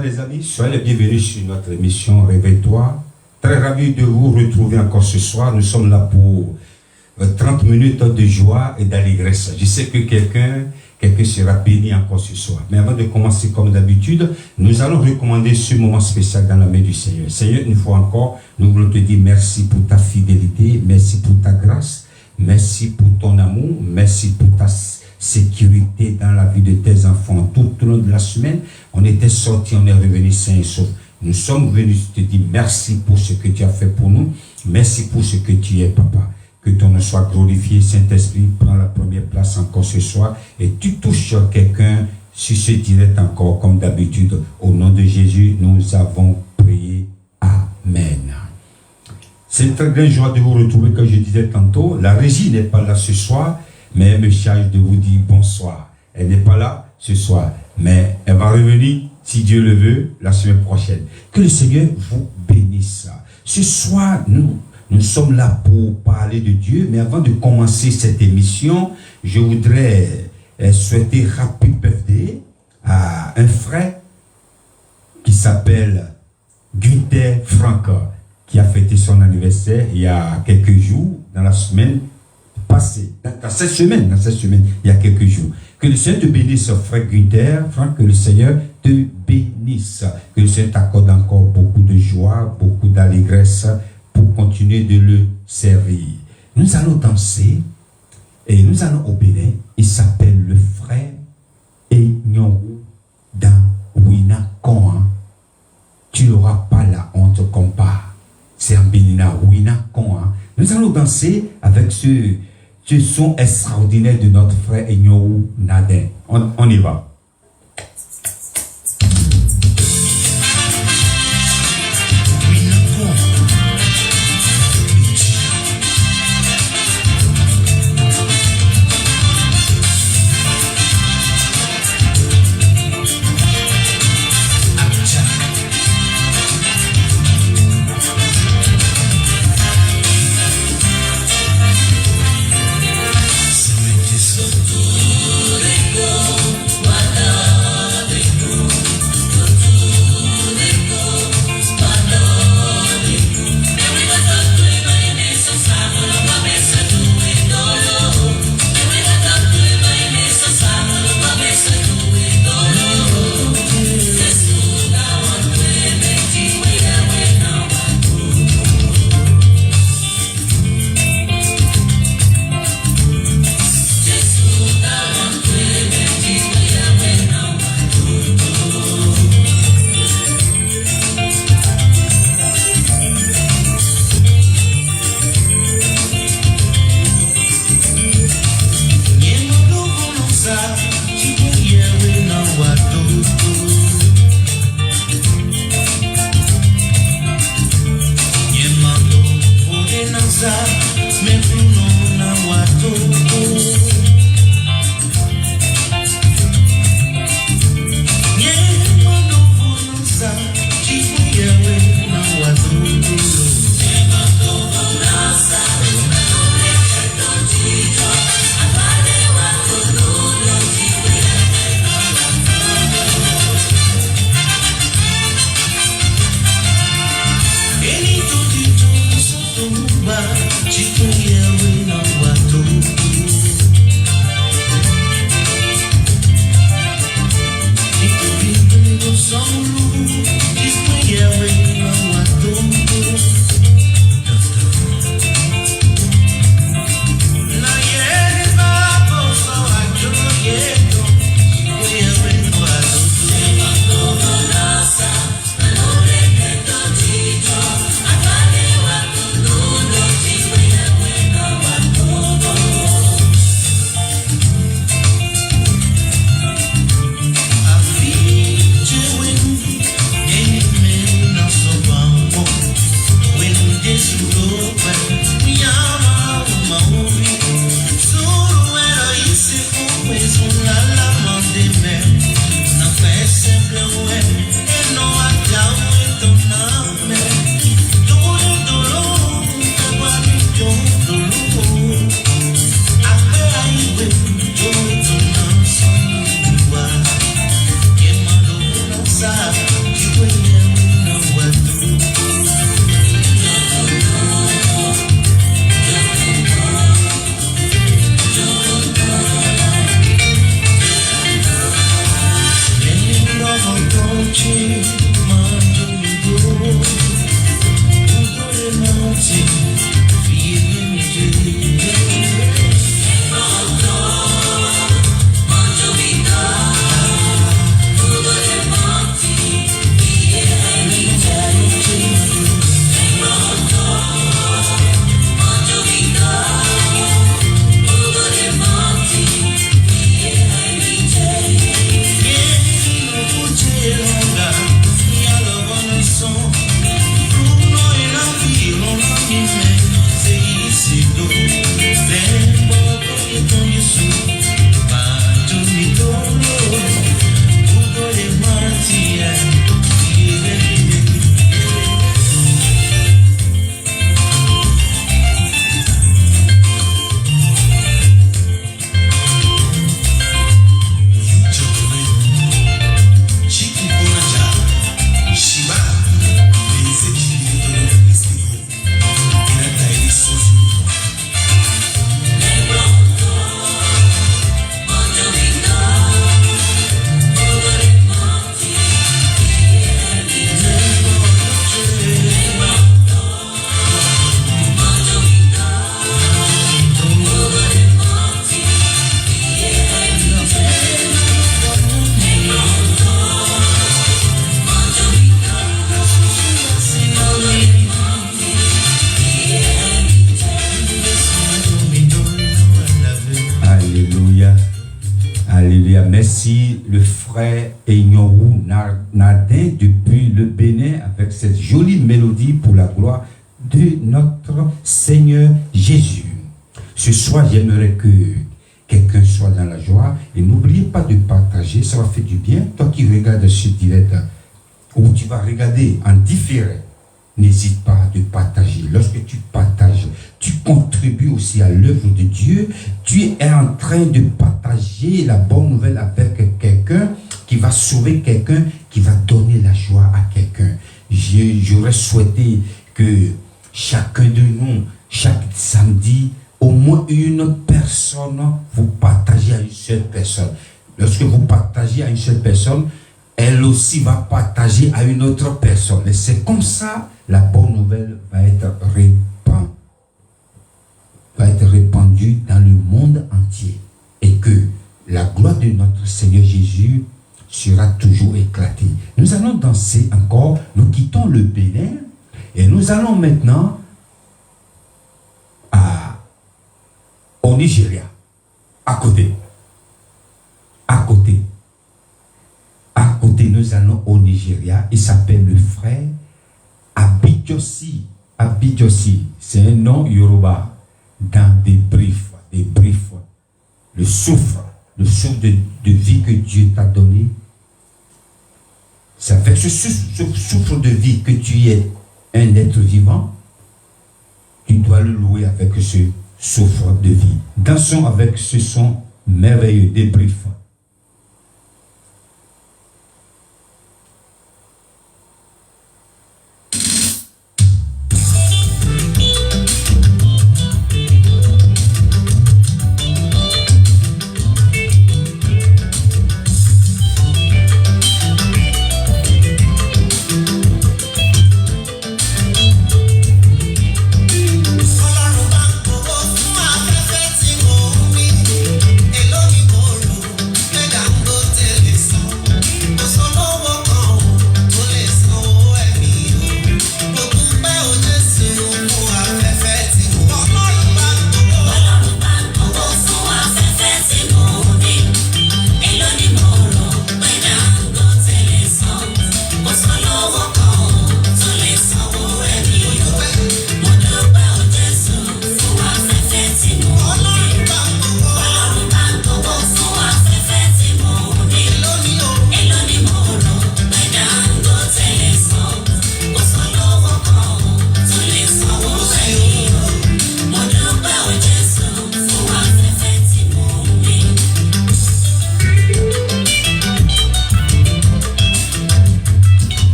bonsoir les amis, soyez les bienvenus sur notre émission Réveille-toi. Très ravi de vous retrouver encore ce soir. Nous sommes là pour 30 minutes de joie et d'allégresse. Je sais que quelqu'un sera béni encore ce soir. Mais avant de commencer comme d'habitude, nous allons recommander ce moment spécial dans la main du Seigneur. Seigneur, une fois encore, nous voulons te dire merci pour ta fidélité, merci pour ta grâce, merci pour ton amour, merci pour ta sécurité dans la vie de tes enfants. Tout au long de la semaine, on était sortis, on est revenu sains et saufs. Nous sommes venus te dire merci pour ce que tu as fait pour nous. Merci pour ce que tu es, Papa. Que ton nom soit glorifié, Saint-Esprit, prends la première place encore ce soir et tu touches quelqu'un sur ce direct encore comme d'habitude. Au nom de Jésus, nous avons prié. Amen. C'est une très grande joie de vous retrouver, comme je disais tantôt. La régie n'est pas là ce soir, mais elle me charge de vous dire bonsoir. Elle n'est pas là ce soir, mais elle va revenir, si Dieu le veut, la semaine prochaine. Que le Seigneur vous bénisse. Ce soir, nous sommes là pour parler de Dieu, mais avant de commencer cette émission, je voudrais souhaiter happy birthday à un frère qui s'appelle Günther Frank, qui a fêté son anniversaire il y a quelques jours, dans la semaine passée, dans cette semaine, il y a quelques jours. Que le Seigneur te bénisse, frère Günther Frank, que le Seigneur te bénisse, que le Seigneur t'accorde encore beaucoup de joie, beaucoup d'allégresse, pour continuer de le servir. Nous allons danser et nous allons au Bénin. Il s'appelle le frère Enyorou dans Wina Kon. Tu n'auras pas la honte qu'on part. C'est en Bénin, Wina Kon. Nous allons danser avec ce son extraordinaire de notre frère Enyorou Nadin. On y va. Alléluia. Merci le frère Ignorou Nadin depuis le Bénin avec cette jolie mélodie pour la gloire de notre Seigneur Jésus. Ce soir, j'aimerais que quelqu'un soit dans la joie et n'oubliez pas de partager, ça va faire du bien. Toi qui regardes ce direct ou tu vas regarder en différé, n'hésite pas de partager. Lorsque tu partages, tu contribues aussi à l'œuvre de Dieu. Tu es en train de partager la bonne nouvelle avec quelqu'un qui va sauver quelqu'un, qui va donner la joie à quelqu'un. J'aurais souhaité que chacun de nous, chaque samedi, au moins une personne, vous partagez à une seule personne. Lorsque vous partagez à une seule personne, elle aussi va partager à une autre personne. Et c'est comme ça, la bonne nouvelle va être répandue dans le monde entier. Et que la gloire de notre Seigneur Jésus sera toujours éclatée. Nous allons danser encore, nous quittons le Bénin et nous allons maintenant au Nigeria, à côté. À côté, nous allons au Nigeria. Il s'appelle le frère Abidjosi. Abidjosi, c'est un nom Yoruba. Dans des briefs. Le souffle de vie que Dieu t'a donné. C'est avec ce souffle de vie que tu es un être vivant. Tu dois le louer avec ce souffle de vie. Dansons avec ce son merveilleux des briefs. Ọlọ́run bá ń gbowó fún afẹ́fẹ́ tí mò ń mí.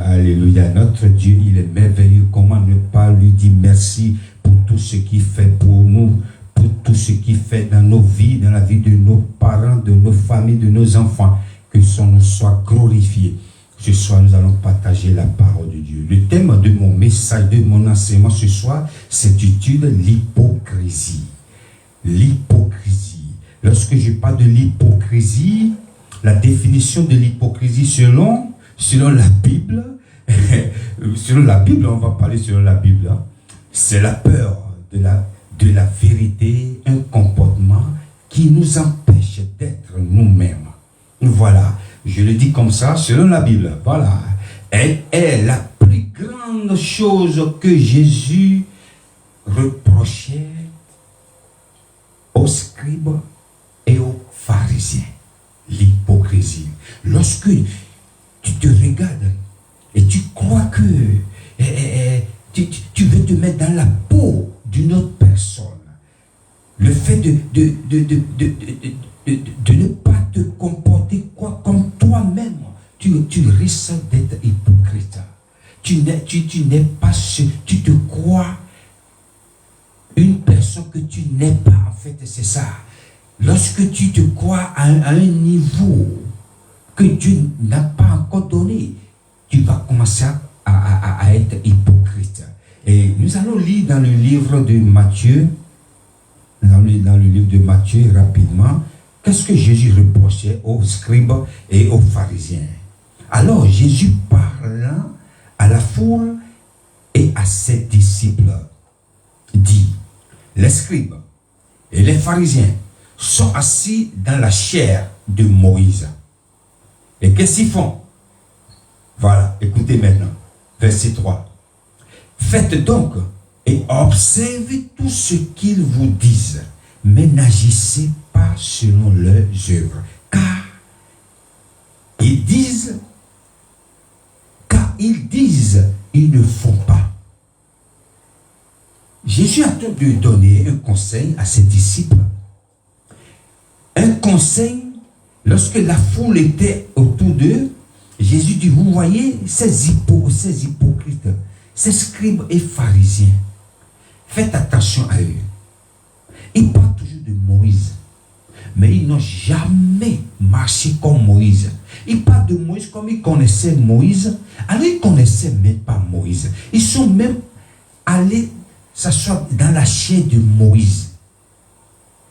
Alléluia. Notre Dieu, il est merveilleux. Comment ne pas lui dire merci pour tout ce qu'il fait pour nous, pour tout ce qu'il fait dans nos vies, dans la vie de nos parents, de nos familles, de nos enfants. Que son nom soit glorifié. Ce soir, nous allons partager la parole de Dieu. Le thème de mon message, de mon enseignement ce soir, s'intitule l'hypocrisie. L'hypocrisie. Lorsque je parle de l'hypocrisie, la définition de l'hypocrisie selon la Bible, on va parler selon la Bible, hein, c'est la peur de la vérité, un comportement qui nous empêche d'être nous-mêmes. Voilà, je le dis comme ça, selon la Bible, voilà. Elle est la plus grande chose que Jésus reprochait aux scribes et aux pharisiens. L'hypocrisie. Lorsque tu te regardes et tu crois que tu veux te mettre dans la peau d'une autre personne, le fait de ne pas te comporter comme toi-même, tu risques d'être hypocrite. Tu n'es pas tu te crois une personne que tu n'es pas. En fait, c'est ça. Lorsque tu te crois à un niveau que Dieu n'a pas encore donné, tu vas commencer à être hypocrite. Et nous allons lire dans le livre de Matthieu, rapidement, qu'est-ce que Jésus reprochait aux scribes et aux pharisiens. Alors Jésus parlant à la foule et à ses disciples, dit, les scribes et les pharisiens sont assis dans la chair de Moïse. Et qu'est-ce qu'ils font? Voilà, écoutez maintenant, verset 3. Faites donc et observez tout ce qu'ils vous disent, mais n'agissez pas selon leurs œuvres, car ils disent, ils ne font pas. Jésus a de donner un conseil à ses disciples. Un conseil, lorsque la foule était autour d'eux, Jésus dit, vous voyez ces hypocrites, ces scribes et pharisiens, faites attention à eux. Ils parlent toujours de Moïse, mais ils n'ont jamais marché comme Moïse. Ils parlent de Moïse comme ils connaissaient Moïse, alors ils ne connaissaient même pas Moïse. Ils sont même allés s'asseoir dans la chair de Moïse.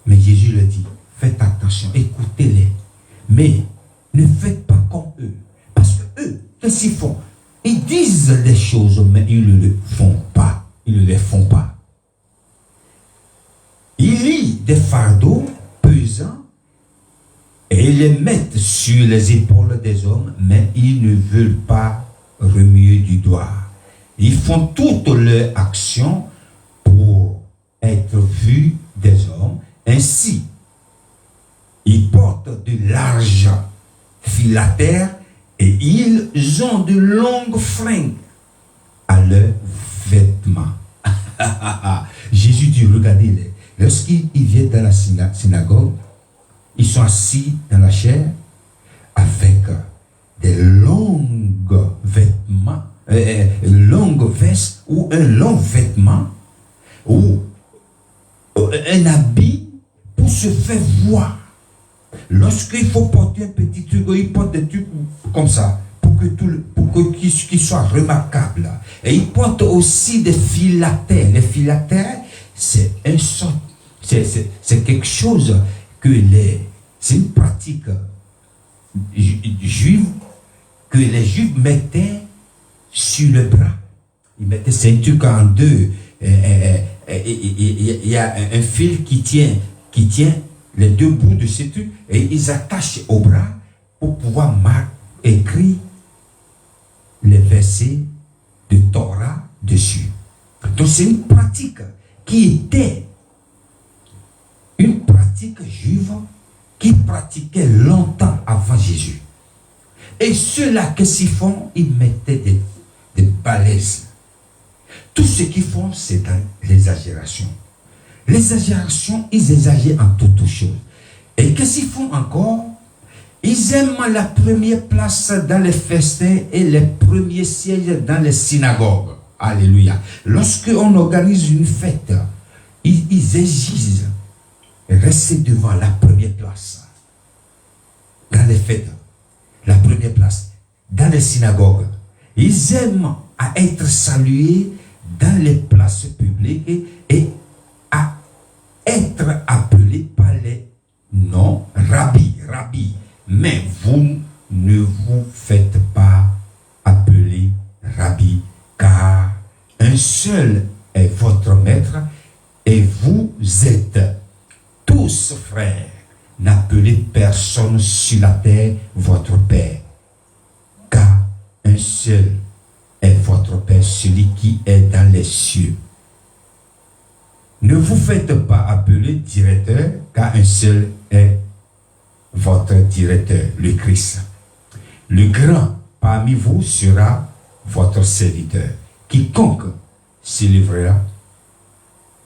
Mais Jésus leur dit, faites attention, écoutez-les, mais ne faites pas comme eux. Parce que eux, qu'est-ce qu'ils font? Ils disent des choses, mais ils ne le font pas. Ils ne les font pas. Ils lient des fardeaux pesants et ils les mettent sur les épaules des hommes, mais ils ne veulent pas remuer du doigt. Ils font toutes leurs actions pour être vus des hommes. Ainsi, ils portent de l'argent filatère et ils ont de longues fringues à leurs vêtements. Jésus dit, regardez-les. Lorsqu'ils viennent dans la synagogue, ils sont assis dans la chair avec des longues vêtements, longues vestes ou un long vêtement ou un habit pour se faire voir. Lorsqu'il faut porter un petit truc, ils portent des trucs comme ça pour qu'il soit remarquable. Et ils portent aussi des filatères. Les filatères, c'est quelque chose c'est une pratique juive que les Juifs mettaient sur le bras. Ils mettaient ces trucs en deux. Il y a un fil qui tient les deux bouts de ces trucs et ils attachent au bras pour pouvoir écrire les versets de Torah dessus. Donc c'est une pratique qui était une pratique juive qui pratiquait longtemps avant Jésus. Et ceux-là, qu'est-ce qu'ils font? Ils mettaient des balaises. Tout ce qu'ils font, c'est dans l'exagération. L'exagération, ils exagèrent en toutes choses. Et qu'est-ce qu'ils font encore? Ils aiment la première place dans les festins et les premiers sièges dans les synagogues. Alléluia. Lorsqu'on organise une fête, ils exigent rester devant la première place. Dans les fêtes, la première place. Dans les synagogues, ils aiment à être salués dans les places publiques et à être appelés par les noms rabbi, rabbi. Mais vous ne vous faites pas appeler rabbi, car un seul est votre maître et vous êtes tous frères. N'appelez personne sur la terre votre père, car un seul est votre père, celui qui est dans les cieux. Ne vous faites pas appeler directeur, car un seul est votre directeur, le Christ. Le grand parmi vous sera votre serviteur. Quiconque s'élèvera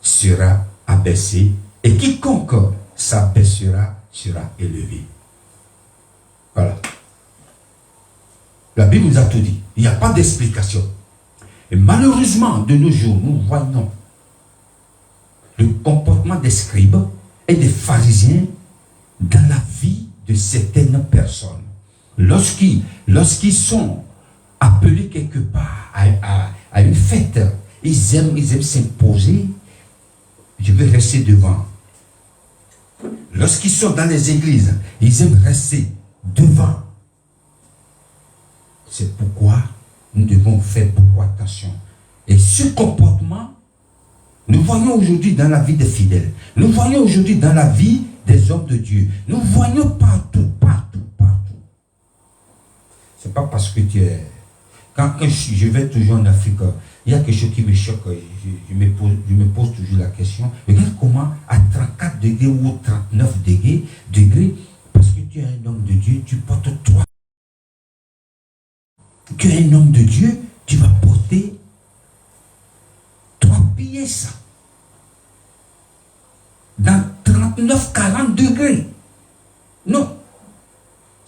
sera abaissé, et quiconque s'abaissera sera élevé. Voilà. La Bible nous a tout dit. Il n'y a pas d'explication. Et malheureusement, de nos jours, nous voyons le comportement des scribes et des pharisiens dans la vie de certaines personnes. Lorsqu'ils sont appelés quelque part à une fête, ils aiment s'imposer. Je vais rester devant. Lorsqu'ils sont dans les églises, ils aiment rester devant. C'est pourquoi nous devons faire beaucoup attention. Et ce comportement, nous voyons aujourd'hui dans la vie des fidèles. Nous voyons aujourd'hui dans la vie des hommes de Dieu. Nous voyons partout, partout, partout. C'est pas parce que tu es... Quand je vais toujours en Afrique, il y a quelque chose qui me choque. Je me pose toujours la question. Regarde comment à 34 degrés ou 39 degrés, parce que tu es un homme de Dieu, tu portes toi. Tu es un homme de Dieu, tu vas porter 3 pièces. Dans 39-40 degrés. Non.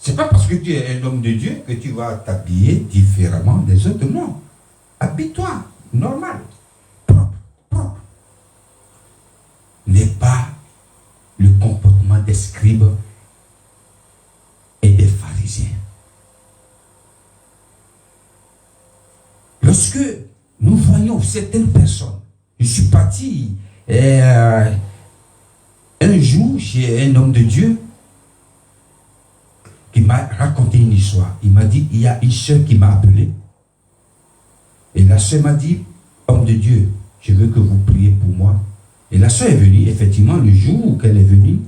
C'est pas parce que tu es un homme de Dieu que tu vas t'habiller différemment des autres. Non. Habille-toi. Normal. Propre. Propre. N'est pas le comportement des scribes et des pharisiens. Lorsque nous voyons certaines personnes, je suis parti un jour chez un homme de Dieu qui m'a raconté une histoire. Il m'a dit, il y a une soeur qui m'a appelé. Et la soeur m'a dit, homme de Dieu, je veux que vous priez pour moi. Et la soeur est venue, effectivement, le jour qu'elle est venue,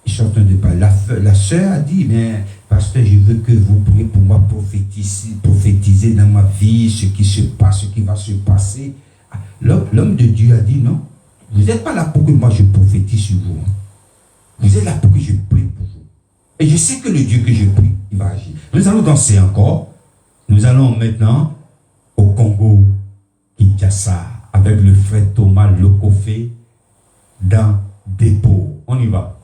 ils sont en train de parler. La soeur a dit, mais pasteur, je veux que vous priez pour moi, prophétiser dans ma vie, ce qui se passe, ce qui va se passer. L'homme de Dieu a dit, non, vous n'êtes pas là pour que moi je prophétise sur vous. Hein. Vous êtes là pour que je prie pour vous. Et je sais que le Dieu que je prie, il va agir. Nous allons danser encore. Nous allons maintenant au Congo, Kinshasa, avec le frère Thomas Lokofé dans Dépôt. On y va.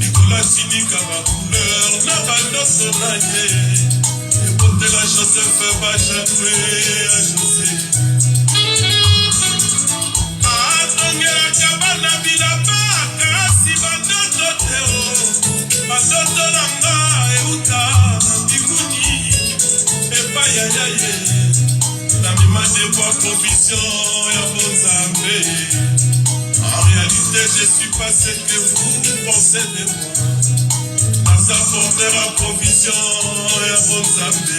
Nicolas Sinika ma couleur, na bando sonaye. Joseph va jouer à José. Atongela kabana bilamba kasi batoto teo. Batoto langa euta bikuni. Epa ya ya ye. La mimade pour provision ya bonzambe. En réalité, je suis pas ce que vous pensez de moi. Dans sa porteur à provision ya bonzambe.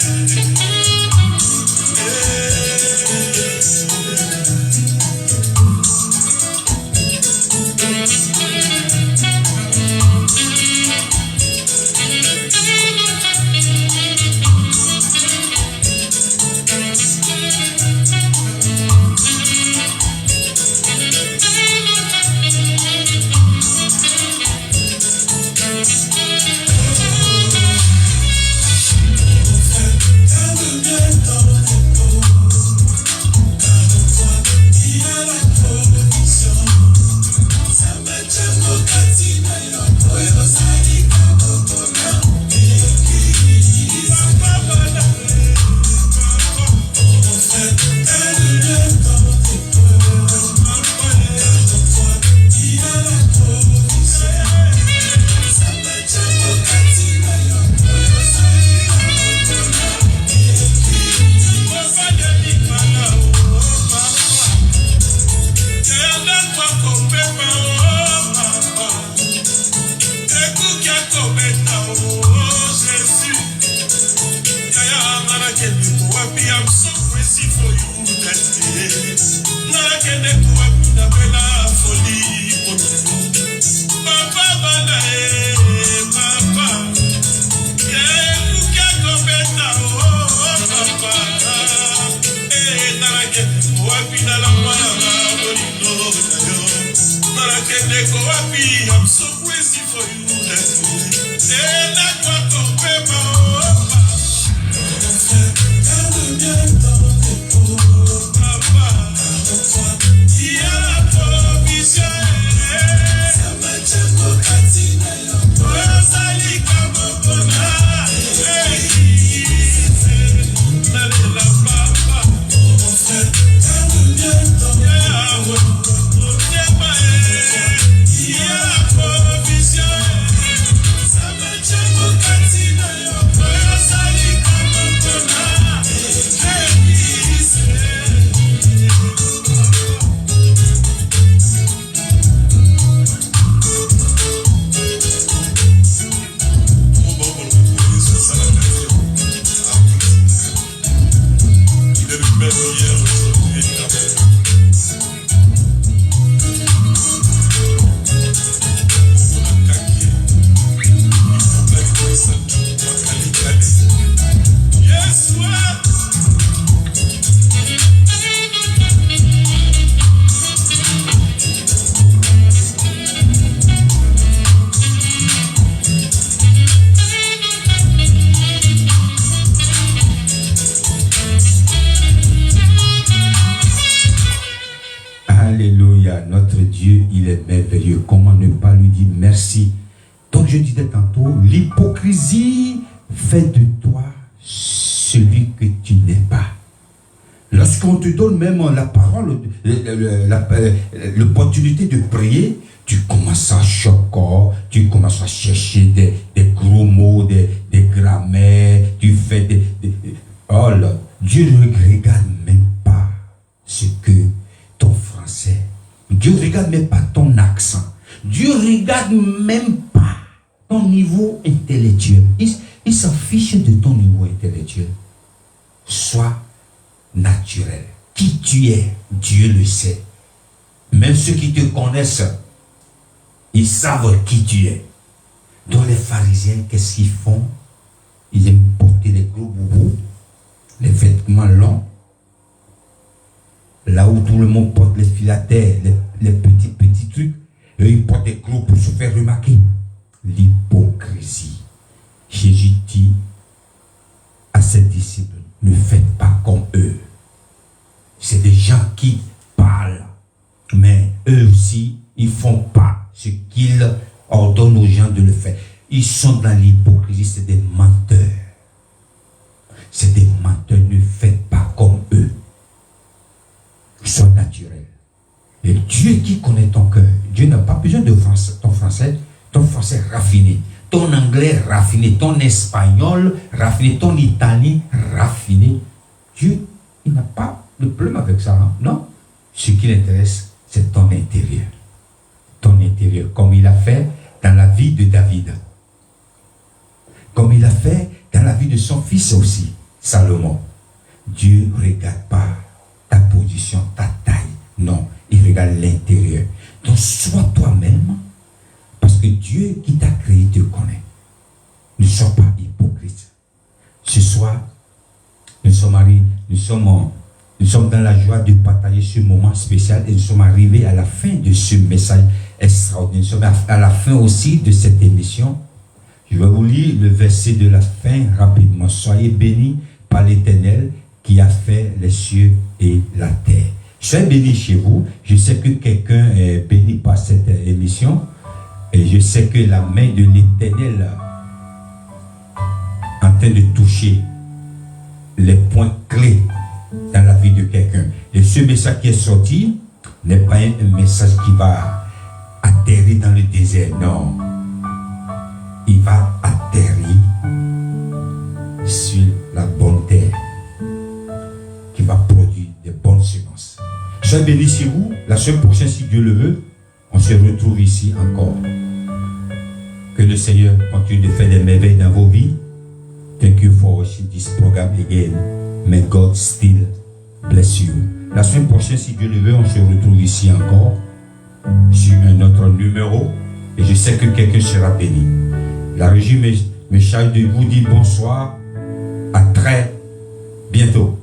I'm so crazy for you. notre Dieu, il est merveilleux. Comment ne pas lui dire merci? Donc je disais tantôt, l'hypocrisie fait de toi celui que tu n'es pas. Lorsqu'on te donne même la parole, l'opportunité de prier, tu commences à choquer, tu commences à chercher des gros mots, des grammaires, tu fais oh là, Dieu ne regarde même pas ce que ton français, Dieu ne regarde même pas ton accent, Dieu ne regarde même pas ton niveau intellectuel. Il s'en fiche de ton niveau intellectuel. Sois naturel. Qui tu es, Dieu le sait. Même ceux qui te connaissent, ils savent qui tu es. Donc les pharisiens, qu'est-ce qu'ils font? Ils aiment porter les gros boubous, les vêtements longs, là où tout le monde porte les filatères, les petits trucs, et ils portent des gros pour se faire remarquer. L'hypocrisie. Jésus dit à ses disciples, ne faites pas comme eux. C'est des gens qui parlent, mais eux aussi, ils ne font pas ce qu'ils ordonnent aux gens de le faire. Ils sont dans l'hypocrisie, c'est des menteurs. C'est des menteurs, ne faites pas comme eux. Sois naturel. Et Dieu qui connaît ton cœur, Dieu n'a pas besoin de ton français raffiné, ton anglais raffiné, ton espagnol raffiné, ton italien raffiné. Dieu, il n'a pas de problème avec ça, hein? Non. Ce qui l'intéresse, c'est ton intérieur. Ton intérieur, comme il a fait dans la vie de David. Comme il a fait dans la vie de son fils aussi, Salomon. Dieu ne regarde pas ta position, ta taille. Non, il regarde l'intérieur. Donc, sois toi-même, parce que Dieu qui t'a créé te connaît. Ne sois pas hypocrite. Ce soir, nous sommes dans la joie de partager ce moment spécial et nous sommes arrivés à la fin de ce message extraordinaire. Nous sommes à la fin aussi de cette émission. Je vais vous lire le verset de la fin rapidement. Soyez bénis par l'Éternel qui a fait les cieux et la terre. Soyez bénis chez vous. Je sais que quelqu'un est béni par cette émission. Et je sais que la main de l'Éternel est en train de toucher les points clés dans la vie de quelqu'un. Et ce message qui est sorti n'est pas un message qui va atterrir dans le désert. Non. Il va atterrir sur la bonne terre qui va produire des bonnes semences. Soyez bénis chez vous. La semaine prochaine, si Dieu le veut, on se retrouve ici encore. Que le Seigneur continue de faire des merveilles dans vos vies. Thank you for watching this program again. May God still bless you. La semaine prochaine, si Dieu le veut, on se retrouve ici encore sur un autre numéro. Et je sais que quelqu'un sera béni. La régie me charge de vous dire bonsoir. À très bientôt.